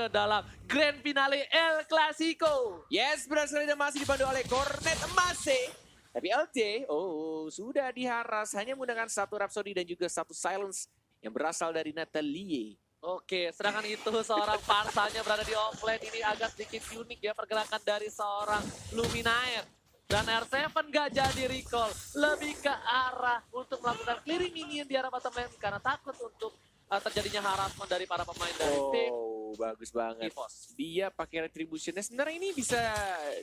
ke dalam Grand Finale El Clasico. Yes, benar sekali dan masih dipandu oleh Cornet Mase. Tapi LJ, sudah diharas hanya menggunakan satu Rhapsody dan juga satu Silence yang berasal dari Natalie. Oke, sedangkan itu seorang Parsanya berada di offlane. Ini agak sedikit unik ya pergerakan dari seorang Luminaire. Dan R7 gak jadi recall, lebih ke arah untuk melakukan clearing minion di arah bottom lane karena takut untuk terjadinya harassment dari para pemain dari tim Bagus banget. EVOS. Dia pakai retributionnya. Sebenarnya ini bisa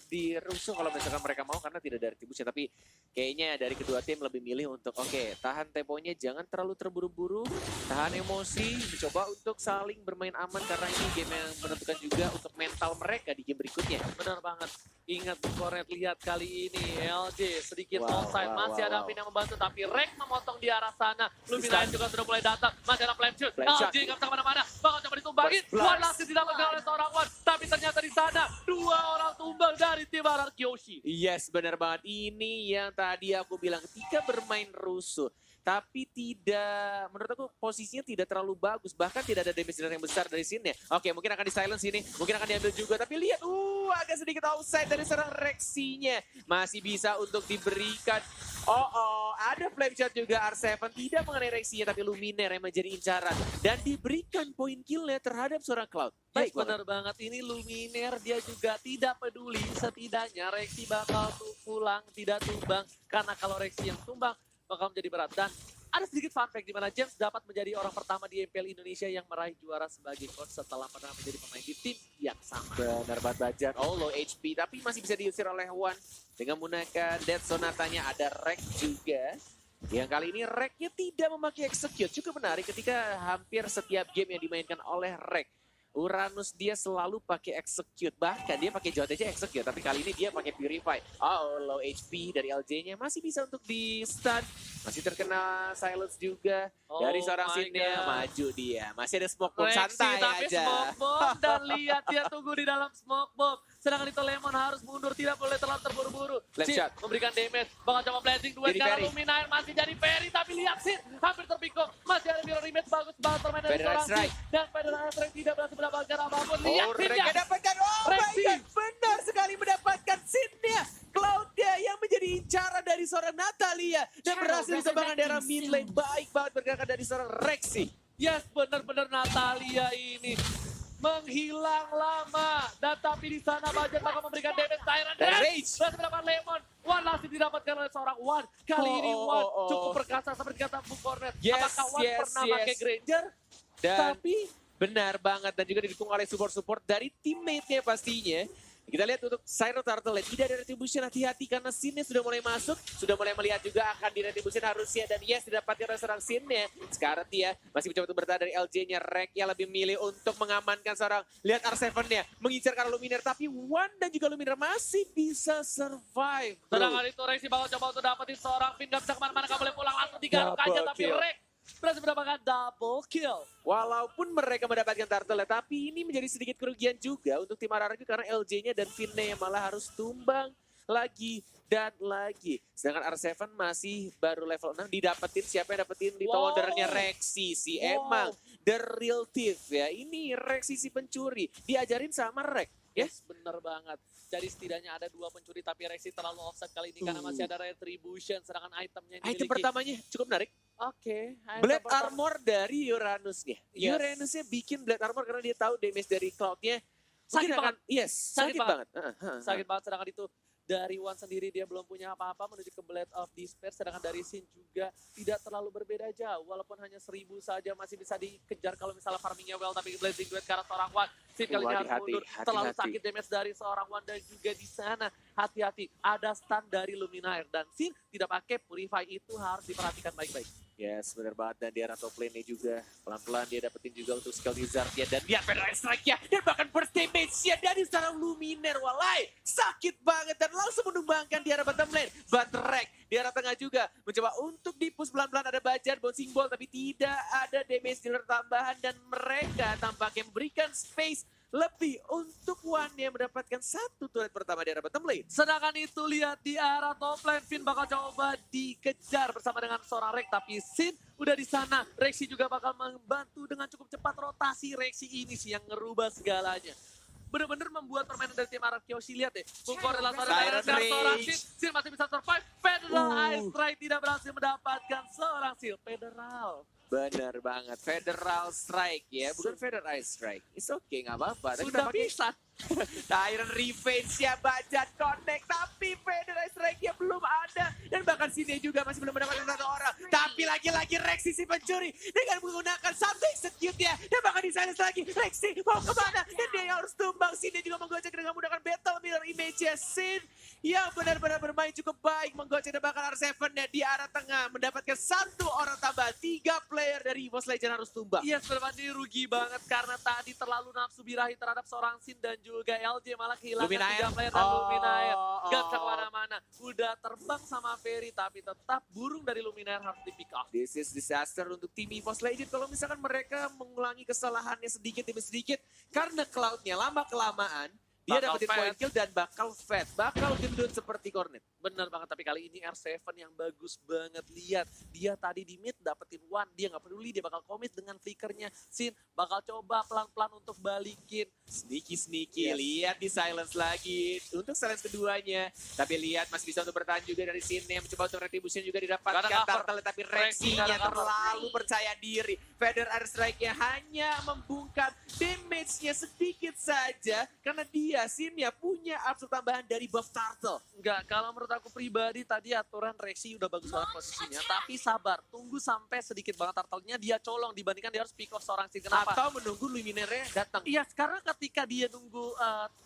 dirusuh kalau misalkan mereka mau karena tidak ada retribution. Tapi kayaknya dari kedua tim lebih milih untuk tahan temponya, jangan terlalu terburu-buru, tahan emosi, mencoba untuk saling bermain aman karena ini game yang menentukan juga untuk mental mereka di game berikutnya. Benar banget. Ingat Cornet, lihat kali ini LJ sedikit onside, masih ada Pin yang membantu tapi Rek memotong di arah sana. Luminaire juga sudah mulai datang, masih ada flame shoot. LJ nggak bisa kemana-mana, bakal coba ditumbangin. One last didapatkan oleh seorang One, tapi ternyata di sana dua orang tumbang dari tim Barat Kyoshi. Yes, benar banget. Ini yang tadi aku bilang ketika bermain rusuh. Tapi tidak, menurut aku posisinya tidak terlalu bagus. Bahkan tidak ada damage yang besar dari sini. Oke, mungkin akan di silence ini. Mungkin akan diambil juga. Tapi lihat, agak sedikit outside dari serang Rexinya. Masih bisa untuk diberikan. Ada flame shot juga R7. Tidak mengenai Rexinya, tapi Luminaire yang menjadi incaran. Dan diberikan poin killnya terhadap seorang Cloud. Baik, benar banget. Ini Luminaire dia juga tidak peduli. Setidaknya Rexi bakal pulang, tidak tumbang. Karena kalau Rexi yang tumbang, bakal menjadi berat. Dan ada sedikit fun fact di mana James dapat menjadi orang pertama di MPL Indonesia yang meraih juara sebagai coach setelah pernah menjadi pemain di tim yang sama. Benar banget Bajan. Low HP tapi masih bisa diusir oleh One dengan menggunakan Death Sonatanya. Ada Rek juga. Yang kali ini Reknya tidak memakai execute. Cukup menarik ketika hampir setiap game yang dimainkan oleh Rek, Uranus dia selalu pakai execute. Bahkan dia pakai JTC execute. Tapi kali ini dia pakai purify. Low HP dari LJ-nya. Masih bisa untuk di stun. Masih terkena silence juga. Dari seorang Sinnya. Maju dia. Masih ada smoke bomb. Santai tapi aja. Smoke bomb. Dan lihat dia tunggu di dalam smoke bomb. Sedangkan itu Lemon harus mundur. Tidak boleh terlalu terburu-buru. Left shot. Memberikan damage. Bakal coba blazing duet. Karena Luminaire masih jadi Perry. Tapi lihat Sin. Hampir terpikok. Masih ada mirror image. Bagus banget permainan dari seorang Sin. Dan Federal Strike tidak berhasil mendapatkan apapun. Lihat Sinnya. Mereka dapatkan. My God. Benar sekali mendapatkan Sinnya. Cloud-nya yang menjadi incaran dari seorang Natalia. Dan berhasil ditembakkan daerah mid lane. Baik banget bergerakan dari seorang Rexy. Yes, benar-benar Natalia ini menghilang lama. Dan tapi di sana Bajan bakal memberikan damage Tyrant. Dan berhasil mendapatkan Lemon. One langsung didapatkan oleh seorang One. Kali ini One cukup perkasa seperti kata Bung Cornet. Apakah One pernah pakai Granger? Dan Tapi benar banget. Dan juga didukung oleh support-support dari teammate-nya pastinya. Kita lihat untuk Cyro Turtle tidak ada retribution, hati-hati karena Sinnya sudah mulai masuk. Sudah mulai melihat juga akan di retribution harusnya. Dan yes, didapatkan oleh seorang Sinnya. Sekarang dia masih mencoba untuk bertahan dari LJ-nya. Rek yang lebih milih untuk mengamankan seorang. Lihat R7-nya mengincar Luminaire. Tapi One dan juga Luminaire masih bisa survive. sedangkan itu Rexy bakal coba untuk dapetin seorang Pin. Gak bisa kemana-mana, gak boleh pulang. Langsung digaruk aja. Tapi Rek berhasil mendapatkan double kill. Walaupun mereka mendapatkan turtle, tapi ini menjadi sedikit kerugian juga untuk tim RRQ karena LJ-nya dan Finne yang malah harus tumbang lagi dan lagi. Sedangkan R7 masih baru level 6 didapetin. Siapa yang dapetin di Wondernya? Rexy si emang the real thief ya. Ini Rexy si pencuri. Diajarin sama Rex. Yes, bener banget. Jadi setidaknya ada dua pencuri tapi Rexy terlalu offset kali ini karena masih ada retribution. Sedangkan itemnya yang dimiliki. Item pertamanya cukup menarik. Oke. Blade Armor dari Uranusnya. Uranusnya bikin Blade Armor karena dia tahu damage dari Cloud-nya. Sakit banget. Yes, sakit banget. Sakit banget, sedangkan itu dari One sendiri dia belum punya apa-apa menuju ke Blade of Despair. Sedangkan dari Sin juga tidak terlalu berbeda jauh. Walaupun hanya 1000 saja masih bisa dikejar kalau misalnya farmingnya well. Tapi Blazing Duet karena seorang One. Sin kali ini harus mundur. Terlalu sakit damage dari seorang One. Dan juga di sana hati-hati. Ada stun dari Luminaire. Dan Sin tidak pakai Purify, itu harus diperhatikan baik-baik. Yes, benar banget. Dan di arah top lane-nya juga. Pelan-pelan dia dapetin juga untuk skill Wizard-nya. Dan dia Federal Strike-nya. Dan bahkan burst damage-nya dari seorang Luminaire. Walai, sakit banget. Dan langsung menumbangkan di arah bottom lane. Batrek di arah tengah juga. Mencoba untuk di-push pelan-pelan. Ada Bajan, bouncing ball. Tapi tidak ada damage dealer tambahan. Dan mereka tampaknya memberikan space lebih untuk One-nya mendapatkan satu turret pertama di arah bottom lane. Sedangkan itu lihat di arah top lane, Finn bakal coba dikejar bersama dengan seorang Rex, tapi Sin udah di sana. Rexy juga bakal membantu dengan cukup cepat rotasi. Rexy ini sih yang ngerubah segalanya. Bener-bener membuat permainan dari tim Arab Kyoshi. Lihat deh, mengkorelasi dengan seorang Sin. Sin masih bisa survive. Federal Ice Strike tidak berhasil mendapatkan seorang Sin. Federal. Bener banget, Federal Strike ya, bukan Federal Ice Strike. It's okay, nggak apa-apa. Tadi Sudah tampaknya bisa. Iron Revenge ya, Bajat connect, tapi Federal Strike-nya belum ada. Dan bahkan sini juga masih belum mendapatkan satu orang. Tapi lagi-lagi Rexy si pencuri dengan menggunakan satu execute-nya. Dan bahkan di silence lagi, Rexy mau kemana? Dan dia harus tumbang. Sini juga menggocek dengan menggunakan Battle Mirror Image-nya. Sin yang benar-benar bermain cukup baik. Menggocek dan bahkan R7-nya di arah tengah. Mendapatkan satu orang tambah. 3 player dari EVOS Legends harus tumbang. Iya, sebenarnya rugi banget karena tadi terlalu nafsu birahi terhadap seorang Sin dan juga LJ malah kehilangan Luminaire. 3 player dan Luminaire. Oh. Gak bisa kemana-mana. Udah terbang sama Ferry tapi tetap burung dari Luminaire harus di pick off. This is disaster untuk tim EVOS Legends kalau misalkan mereka mengulangi kesalahannya sedikit demi sedikit karena cloud-nya lama-kelamaan dia Bakal dapetin fat. point kill dan bakal fat, bakal gendut seperti Cornet. Bener banget, tapi kali ini R7 yang bagus banget. Lihat, dia tadi di mid dapetin one, dia nggak peduli, dia bakal komit dengan flickernya. Sin bakal coba pelan-pelan untuk balikin. Sneaky, Yes. lihat di silence lagi untuk silence keduanya. Tapi lihat masih bisa untuk bertahan juga dari sini, yang mencoba untuk retribution juga didapatkan Gak ada cover. Turtle, tapi Rexy Rexy-nya gak ada cover. terlalu percaya diri. Feather Air Strike-nya hanya membungkam damage-nya sedikit saja karena dia Sin-nya punya absorb tambahan dari buff Turtle. Enggak, kalau menurut aku pribadi tadi aturan Rexy udah bagus banget posisinya. Tapi sabar, tunggu sampai sedikit banget turtle-nya dia colong dibandingkan dia harus pick off seorang Sin. Kenapa? Atau menunggu Luminaire datang. Iya, karena ketika dia nunggu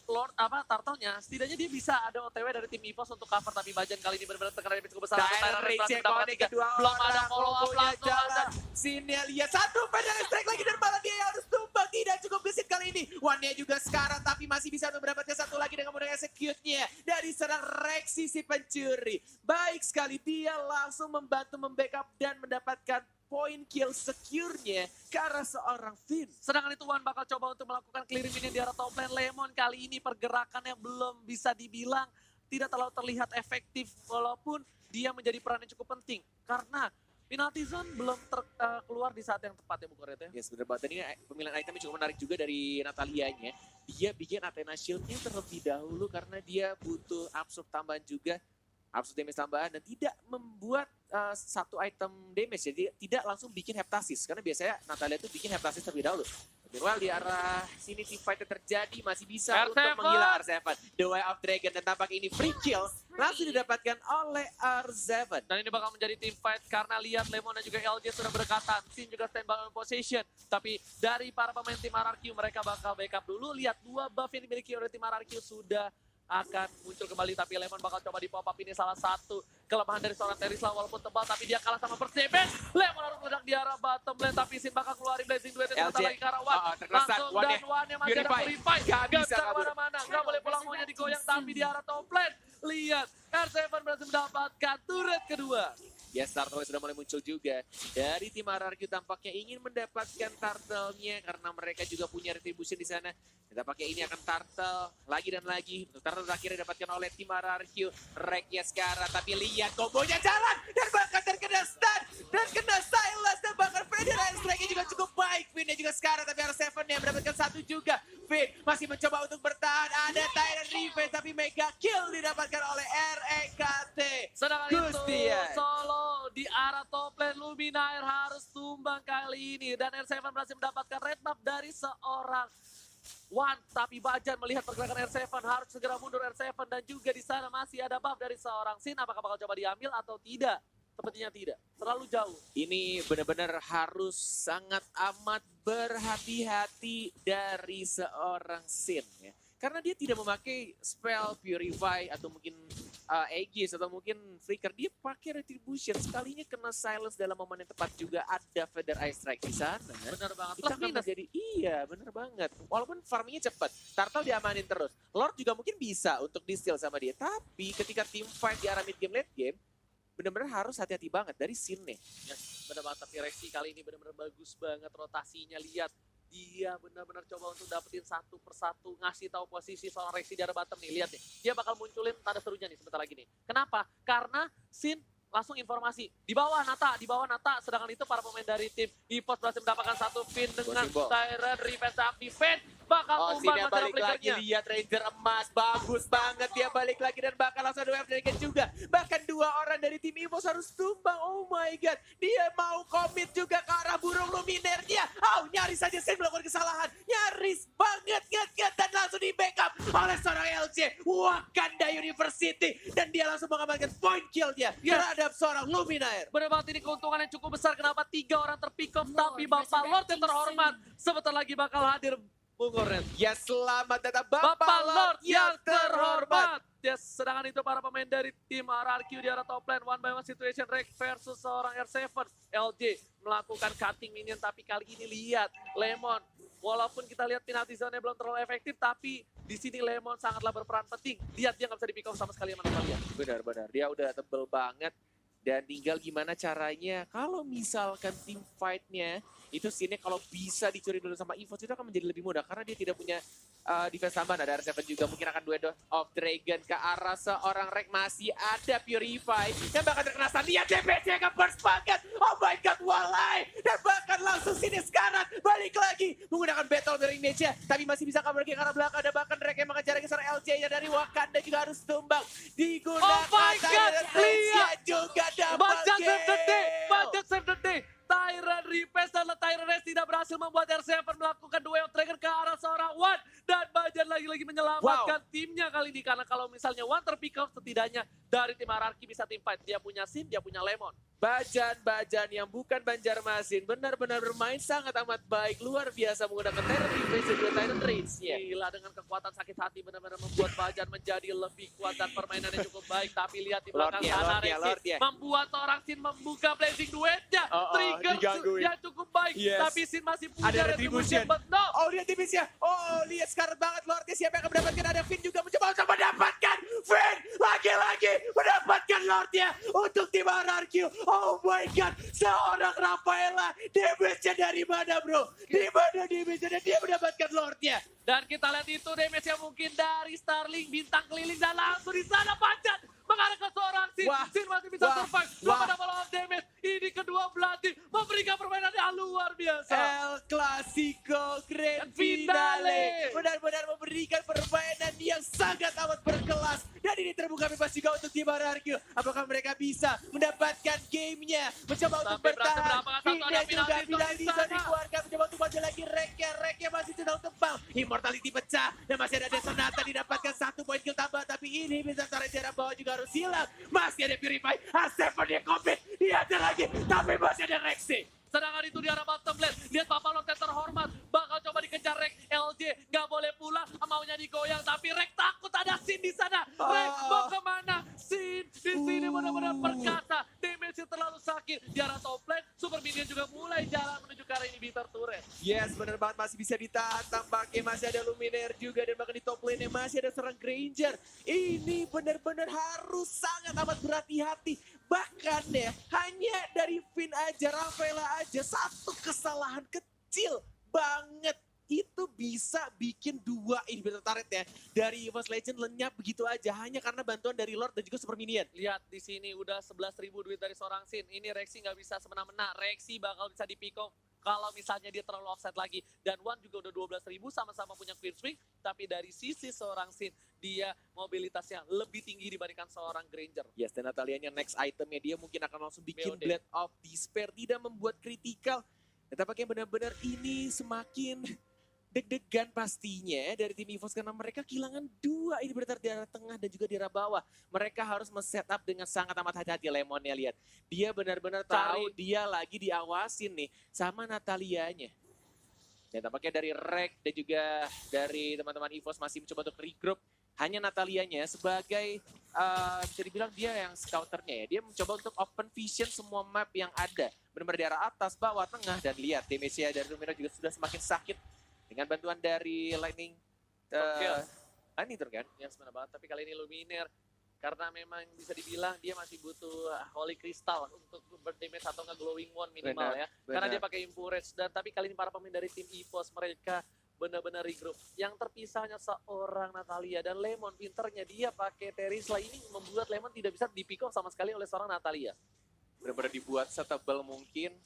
Lord turtle-nya, setidaknya dia bisa ada OTW dari tim EVOS untuk cover. Tapi Bajan kali ini benar-benar tekanan damage cukup besar. Tyler Rage Mendapatkan tiga. kedua Belum ada orang, follow up kombonya langsung jalan. ada. Sin-nya lihat satu Feather Air Strike lagi dan malah dia yang harus tumbang. Tidak cukup gesit kali ini. One-nya juga sekarang tapi masih bisa untuk mendapatkan satu lagi dengan menggunakan execute-nya dari serang Rexy si pencuri. Baik sekali, dia langsung membantu membackup dan mendapatkan point kill secure-nya ke arah seorang Finn. Sedangkan itu Wan bakal coba untuk melakukan clearing minion di arah top lane. Lemon kali ini pergerakannya belum bisa dibilang tidak terlalu terlihat efektif. Walaupun dia menjadi peran yang cukup penting. Karena penalty zone belum keluar di saat yang tepat ya Bu Koret ya. Ya sebenarnya banget. Dan ini pemilihan itemnya cukup menarik juga dari Natalianya. Dia bikin Athena Shield-nya terlebih dahulu karena dia butuh absorb tambahan juga. Absorb damage tambahan dan tidak membuat satu item damage. Jadi tidak langsung bikin heptasis. Karena biasanya Natalia itu bikin heptasis terlebih dahulu. Meanwhile di arah sini team fight terjadi masih bisa R7. untuk menghilang R7. The Way of Dragon dan tampak ini free kill langsung didapatkan oleh R7. Dan ini bakal menjadi team fight karena lihat Lemon dan juga LJ sudah berdekatan. Sin juga stand by on position. Tapi dari para pemain tim RRQ mereka bakal backup dulu. Lihat dua buff yang dimiliki oleh tim RRQ sudah akan muncul kembali. Tapi Lemon bakal coba di pop up. Ini salah satu kelemahan dari seorang Terisla walaupun tebal. Tapi dia kalah sama Persepen. Lemon harus meledak di arah bottom lane. Tapi Sin bakal keluarin Blazing Duet yang lagi ke arah Wan. Langsung dan Wan yang masih ada Purify. Gak bisa kemana-mana. Gak boleh pulang maunya digoyang. Tapi di arah top lane. Lihat R7 berhasil mendapatkan turret kedua. Ya, Turtle sudah mulai muncul juga. Dari tim RRQ tampaknya ingin mendapatkan Turtle-nya karena mereka juga punya retribution di sana. Dan tampaknya ini akan Turtle lagi dan lagi. Untuk Turtle akhirnya didapatkan oleh tim RRQ. Reknya sekarang, tapi lihat kombonya jalan. Dan bahkan terkena stun. Dan kena silence. Dan bahkan Federal Strike-nya juga cukup baik. Finn-nya juga sekarang, tapi R7-nya mendapatkan satu juga. Finn masih mencoba untuk bertahan. Ada Tyrant Revenge, tapi mega kill didapatkan oleh REKT. Sedangkan Gustian. itu solo di arah top lane. Luminaire harus tumbang kali ini. Dan R7 berhasil mendapatkan red buff dari seorang Wan. Tapi Bajan melihat pergerakan R7 harus segera mundur R7. Dan juga di sana masih ada buff dari seorang Sin. Apakah bakal coba diambil atau tidak? Sepertinya tidak. Terlalu jauh. Ini benar-benar harus sangat amat berhati-hati dari seorang Sin ya. Karena dia tidak memakai spell Purify atau mungkin Aegis atau mungkin Flicker. Dia pakai Retribution. Sekalinya kena silence dalam momen yang tepat juga ada Feather Ice Strike di sana. Benar banget. Itu Plus akan minus. menjadi, iya benar banget. Walaupun farmingnya cepat, Turtle diamanin terus. Lord juga mungkin bisa untuk di-steal sama dia. Tapi ketika team fight di arah mid game, late game, benar-benar harus hati-hati banget dari Sin nih. Yes, benar banget. Tapi Rexy kali ini benar-benar bagus banget rotasinya. Lihat dia benar-benar coba untuk dapetin satu persatu, ngasih tahu posisi seorang Rexy di arah bottom nih. Lihat nih, dia bakal munculin tanda serunya nih sebentar lagi nih. Kenapa? Karena Sin langsung informasi di bawah Nata, sedangkan itu para pemain dari tim EVOS berhasil mendapatkan satu pin dengan Tyrant Revenge activate, bakal tumbang Sinnya balik lagi, lihat Ranger emas, bagus banget dia balik lagi dan bakal langsung ada wave juga. Bahkan 2 orang dari tim EVOS harus tumbang, oh my god, dia mau komit juga ke arah burung luminernya. Oh, nyaris saja Sin melakukan kesalahan, nyaris banget dan langsung di backup oleh seorang LJ Wakanda University dan dia langsung mengamankan point kill-nya terhadap seorang Luminaire. Benar banget, ini keuntungan yang cukup besar. Kenapa 3 orang terpick off, tapi Bapak Lord yang terhormat sebentar lagi bakal hadir. Bung Oren. Ya, selamat datang Bapak Lord yang terhormat. Ya, sedangkan itu para pemain dari tim RRQ di arah top lane. 1-by-1 situation Rex versus seorang R7. LJ melakukan cutting minion, tapi kali ini lihat Lemon. Walaupun kita lihat penalty zone-nya belum terlalu efektif, tapi di sini Lemon sangatlah berperan penting. Lihat dia nggak bisa di pick off sama sekali sama Natalia. Benar-benar, dia udah tebel banget. Dan tinggal gimana caranya kalau misalkan tim fight-nya itu scene-nya kalau bisa dicuri dulu sama EVOS itu akan menjadi lebih mudah karena dia tidak punya defense tambahan. Ada R7 juga mungkin akan duet of Dragon ke arah seorang Rek, masih ada Purify yang bakal terkena stun. Lihat DPC yang burst banget, oh my god, walai, dan bahkan langsung sini sekarang balik lagi menggunakan battle dari image-nya, tapi masih bisa cover ke arah belakang. Ada bahkan Rek yang mengejar seorang LJ yang dari Wakanda juga harus tumbang, digunakan. Oh my god, lihat juga double Bajak kill. save the day. Tyrant Repace dan Tyrant Race tidak berhasil membuat R7 melakukan duel trigger ke arah seorang Wan. Dan Bajan lagi-lagi menyelamatkan timnya kali ini. Karena kalau misalnya Wan terpick off, setidaknya dari tim hierarki bisa tim fight. Dia punya Sin, dia punya Lemon. Bajan yang bukan Banjarmasin benar-benar bermain sangat amat baik, luar biasa menggunakan Tyrant Repace dan juga Tyrant Rage-nya. Gila, dengan kekuatan sakit hati benar-benar membuat Bajan menjadi lebih kuat dan permainannya cukup baik. Tapi lihat di belakang sana Rexy membuat seorang Sin membuka blazing duetnya. Trigger yang cukup baik, tapi Sin masih punya retribution. Oh, lihat tipsnya. Oh, lihat sekarang banget Lordnya siapa yang akan mendapatkan. Ada Finn juga mencoba untuk mendapatkan. Finn lagi-lagi mendapatkan Lordnya untuk tim RRQ. Oh my god, seorang Rafaela, damage-nya dari mana bro? Di mana damage-nya dan dia mendapatkan Lordnya. Dan kita lihat itu damage-nya mungkin dari Starling, bintang keliling, dan langsung di sana Bajan mengarah ke seorang Sin. Sin masih bisa survive, belum ada follow damage. Ini kedua belah tim memberikan permainan yang luar biasa. El Clasico Grand Finale benar-benar memberikan permainan yang sangat amat berkelas. Dan ini terbuka bebas juga untuk tim RRQ. Apakah mereka bisa mendapatkan gamenya? Mencoba untuk bertahan. Finnya juga tidak bisa dikeluarkan. Mencoba untuk maju lagi. Reknya masih sedang tebang. Immortality pecah. Dan masih ada Desonata didapatkan 1 poin kill tambah. Tapi ini bisa tarik jarak bawah juga harus hilang. Masih ada Purify. A7 dia komit. Dia ada lagi. Tapi masih ada Rexy. Sedangkan itu di arah bottom lane, lihat Papa Lord yang terhormat, bakal coba dikejar Rex. LJ nggak boleh pulang, maunya digoyang, tapi Rex takut ada Sin di sana. Rex mau kemana? Sin di sini benar-benar perkasa, damage terlalu sakit. Di arah top lane, Super Minion juga mulai jalan menuju ke arah inhibitor turret. Yes, benar banget, masih bisa ditahan. Tampaknya masih ada Luminaire juga, dan bahkan di top lane masih ada seorang Granger. Ini benar-benar harus sangat amat berhati-hati. Bahkan ya, hanya dari Finn aja, Rafaela aja, satu kesalahan kecil banget itu bisa bikin 2 inhibitor turret ya dari EVOS Legend lenyap begitu aja hanya karena bantuan dari Lord dan juga Super Minion. Lihat di sini udah 11.000 duit dari seorang Sin. Ini Rexy nggak bisa semena-mena. Rexy bakal bisa di pick off kalau misalnya dia terlalu offset lagi. Dan Wan juga udah 12.000, sama-sama punya Queen Swing. Tapi dari sisi seorang Sin, dia mobilitasnya lebih tinggi dibandingkan seorang Granger. Yes, dan Natalianya next itemnya dia mungkin akan langsung bikin Blade of Despair, tidak membuat kritikal. Dan tampaknya benar-benar ini semakin deg-degan pastinya dari tim EVOS karena mereka kehilangan 2 inhibitor di arah tengah dan juga di arah bawah. Mereka harus men-setup dengan sangat amat hati-hati. Lemonnya lihat. Dia benar-benar tahu dia lagi diawasin nih sama Natalianya. Dan tampaknya dari Rek dan juga dari teman-teman EVOS masih mencoba untuk regroup. Hanya Natalianya sebagai bisa dibilang dia yang scouternya ya. Dia mencoba untuk open vision semua map yang ada. Benar-benar di arah atas, bawah, tengah. Dan lihat damage-nya dari Lumina juga sudah semakin sakit. Dengan bantuan dari Lightning Turn kan? Yang sebenarnya banget, tapi kali ini Luminaire Karena memang bisa dibilang dia masih butuh Holy Crystal untuk berdamage atau nge-glowing one minimal ya. Karena dia pakai Impurage. Dan tapi kali ini para pemain dari tim EVOS mereka benar-benar regroup. Yang terpisah hanya seorang Natalia dan Lemon. Pinternya dia pakai Terisla ini membuat Lemon tidak bisa di-pick off sama sekali oleh seorang Natalia. Benar-benar dibuat setebal mungkin.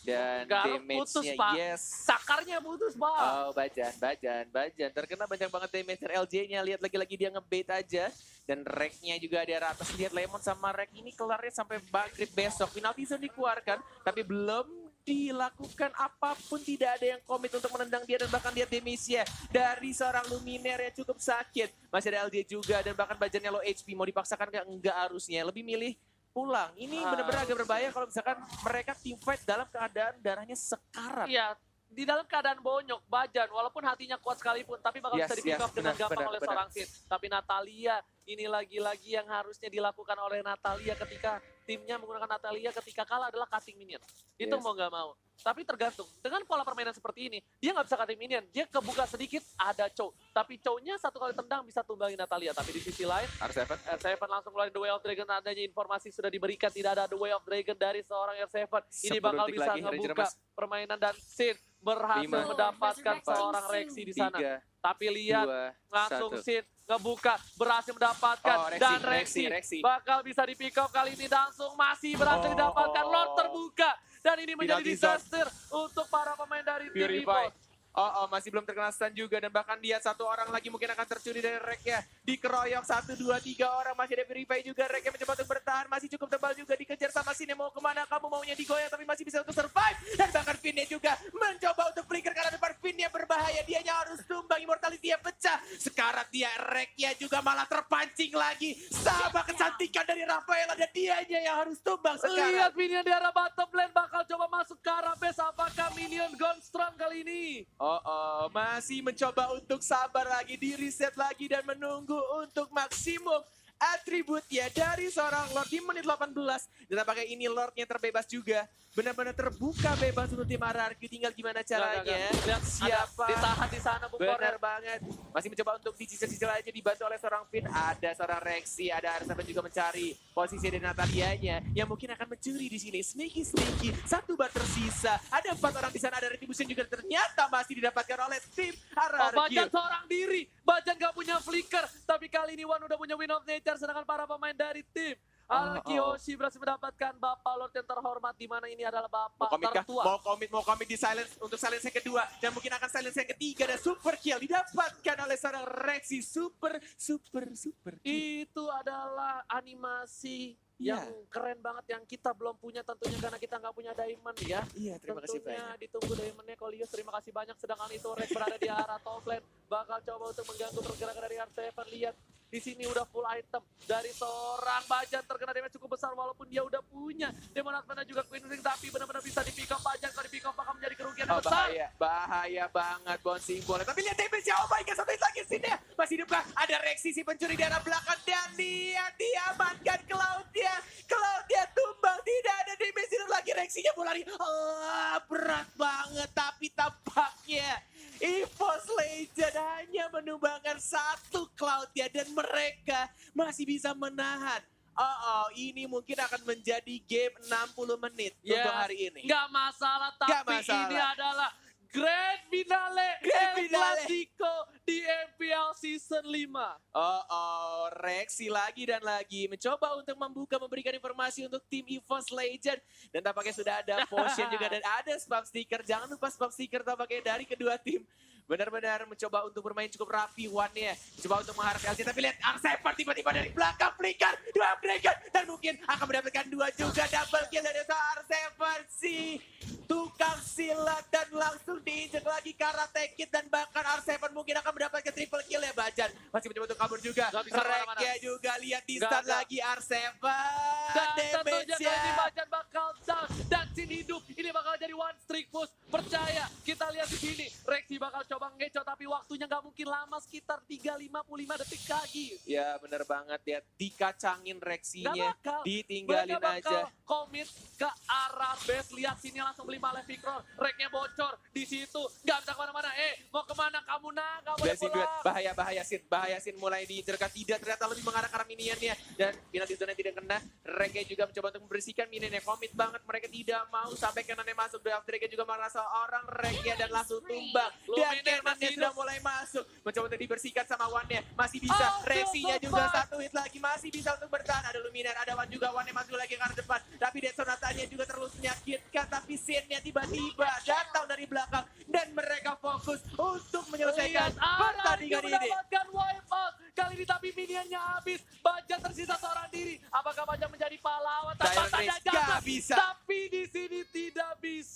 Dan Garuk putus, damage-nya Pak. yes. Sakarnya putus, Pak. Oh, Bajan. Terkena banyak banget damage LJ-nya. Lihat lagi-lagi dia ngebait aja. Dan Rek-nya juga di arah atas. Lihat Lemon sama Rek ini kelarnya sampai maghrib besok. Penalti zone dikeluarkan, tapi belum dilakukan apapun. Tidak ada yang komit untuk menendang dia. Dan bahkan lihat damage-nya dari seorang Luminaire yang cukup sakit. Masih ada LJ juga. Dan bahkan Bajannya low HP. Mau dipaksakan enggak harusnya. Lebih milih pulang. Ini benar-benar agak berbahaya kalau misalkan mereka team fight dalam keadaan darahnya sekarat. Iya, di dalam keadaan bonyok, Bajan, walaupun hatinya kuat sekalipun, tapi bakal bisa di-pick off dengan gampang oleh seorang Sid. Tapi Natalia, ini lagi-lagi yang harusnya dilakukan oleh Natalia ketika timnya menggunakan Natalia ketika kalah adalah cutting minion. Itu mau nggak mau. Tapi tergantung, dengan pola permainan seperti ini, dia nggak bisa cutting minion. Dia kebuka sedikit, ada Chow. Tapi Chow-nya satu kali tendang bisa tumbangin Natalia. Tapi di sisi lain, R7 langsung keluarin The Way of Dragon. Adanya informasi sudah diberikan, tidak ada The Way of Dragon dari seorang R7. Ini bakal bisa ngebuka permainan dan Sid berhasil mendapatkan seorang Rexy di sana. Tapi lihat, langsung Sid ngebuka, berhasil mendapatkan. Dan Rexy bakal bisa di-pick off kali ini. Langsung masih berhasil didapatkan. Lord terbuka. Dan ini menjadi disaster untuk para pemain dari tim EVOS. Masih belum terkena stun juga. Dan bahkan dia satu orang lagi mungkin akan tercuri dari Rek-nya. Dikeroyok 1, 2, 3 orang. Masih ada Verify juga. Rek-nya mencoba untuk bertahan. Masih cukup tebal juga. Dikejar sama Sine. Mau kemana? Kamu maunya digoyang tapi masih bisa untuk survive. Dan bahkan Finn-nya juga mencoba untuk flicker. Karena depan Finn-nya berbahaya. Dianya harus tumbang. Immortality-nya pecah. Sekarang dia Rek-nya juga malah terpancing lagi. Sama kecantikan dari Rafaela. Dan dianya yang harus tumbang sekarang. Lihat Minion di arah bottom lane. Bakal coba masuk ke arah base. Apakah Minion gone strong kali ini? Masih mencoba untuk sabar lagi, di reset lagi dan menunggu untuk maksimum atributnya dari seorang Lord di menit 18. Dan apakah ini Lordnya terbebas juga? Benar-benar terbuka bebas untuk tim RRQ. Tinggal gimana caranya. Lihat siapa? Ditahan di sana Bung Benar Korner. banget. Masih mencoba untuk dicicil-cicil aja, dibantu oleh seorang Finn. Ada seorang Rexy, ada R7 juga mencari posisi dari Natalianya yang mungkin akan mencuri di sini. Sneaky. Satu bar tersisa. Ada 4 orang di sana, ada Retribution juga ternyata masih didapatkan oleh tim RRQ. Bajan seorang diri. Bajan gak punya flicker. Tapi kali ini Wan udah punya Win of Nature. Sedangkan para pemain dari tim Kiyoshi berhasil mendapatkan Bapak Lord yang terhormat, di mana ini adalah Bapak tertua. Mau komit di silence untuk silence yang kedua dan mungkin akan silence yang ketiga dan super kill didapatkan oleh seorang Rexy. Super. Itu adalah animasi yang keren banget yang kita belum punya tentunya karena kita nggak punya diamond ya. Iya, terima kasih banyak. Tentunya ditunggu diamondnya Kolius, terima kasih banyak. Sedangkan itu Rex berada di arah top lane, bakal coba untuk mengganggu pergerakan dari R7. Lihat di sini udah full item dari seorang Bajan, terkena damage cukup besar walaupun dia udah punya Demon Advance juga Queen Ring, tapi benar-benar bisa di-pick up Bajan. Kalau di-pick up akan menjadi kerugian yang besar. Bahaya banget bouncing ball. Tapi lihat damage-nya, oh my god, satu hit lagi sini ya. Masih hidup kah? Ada Rexy si pencuri di arah belakang dan lihat diamankan Cloud-nya. Cloud-nya tumbang, tidak ada damage hidup lagi. Rexy-nya mau lari. Berat banget, tapi tampaknya EVOS Legend hanya menumbangkan satu Cloud-nya dan mereka masih bisa menahan. Ini mungkin akan menjadi game 60 menit untuk hari ini. Gak masalah, tapi ini adalah Grand Finale Clasico di MPL Season 5. Rexy lagi dan lagi mencoba untuk memberikan informasi untuk tim EVOS Legend. Dan tampaknya sudah ada potion juga dan ada spam sticker. Jangan lupa spam sticker tampaknya dari kedua tim. Benar-benar mencoba untuk bermain cukup rapi One-nya. Coba untuk mengharap LC, tapi lihat R7 tiba-tiba dari belakang flicker. 2 Dragon dan mungkin akan mendapatkan 2 juga. Double kill dari R7 si tukang silat dan langsung diinjek lagi Karate Kid. Dan bahkan R7 mungkin akan mendapatkan triple kill ya Bajan. Masih mencoba untuk kabur juga. Reknya juga lihat di stun lagi R7. Dan tentunya kali ini Bajan bakal down. Dan Sin hidup. Ini bakal jadi one streak push. Percaya, kita lihat di sini. Rexy bakal coba mengecoh, tapi waktunya nggak mungkin lama, sekitar 3:55 detik lagi. Ya bener banget ya, dikacangin Nggak Rexinya, bakal. ditinggalin Mereka bakal aja. komit ke arah base. Lihat sini langsung beli Malefic Roll. Reknya bocor di situ. Nggak bisa kemana-mana. Mau kemana kamu nak? Nggak boleh Blessing duet, pulang. bahaya Sin mulai diincerkan, tidak ternyata lebih mengarah ke arah minionnya, dan penalti zona tidak kena. Rege juga mencoba untuk membersihkan minionnya, komit banget, mereka tidak mau sampai Cannon-nya masuk. Draft Rege juga merasa orang Rege dan langsung tumbang, dan Luminar Cannon-nya masih sudah hidup. mulai masuk, mencoba untuk dibersihkan sama Wan-nya, masih bisa. Oh, Rexinya so juga far. 1 hit lagi, masih bisa untuk bertahan. Ada Luminar, ada Wan juga, Wan-nya masuk lagi ke arah depan, tapi Dead Sonatanya juga terus menyakitkan, tapi Sin-nya tiba-tiba datang dari belakang, dan mereka fokus untuk menyelesaikan Lihat Araki pertandingan ini. mendapatkan wipeout. Kali ini tapi minionnya habis. Baja tersisa seorang diri. Apakah Baja menjadi pahlawan tanpa Diamond tanda Race jasa? gak bisa. Tapi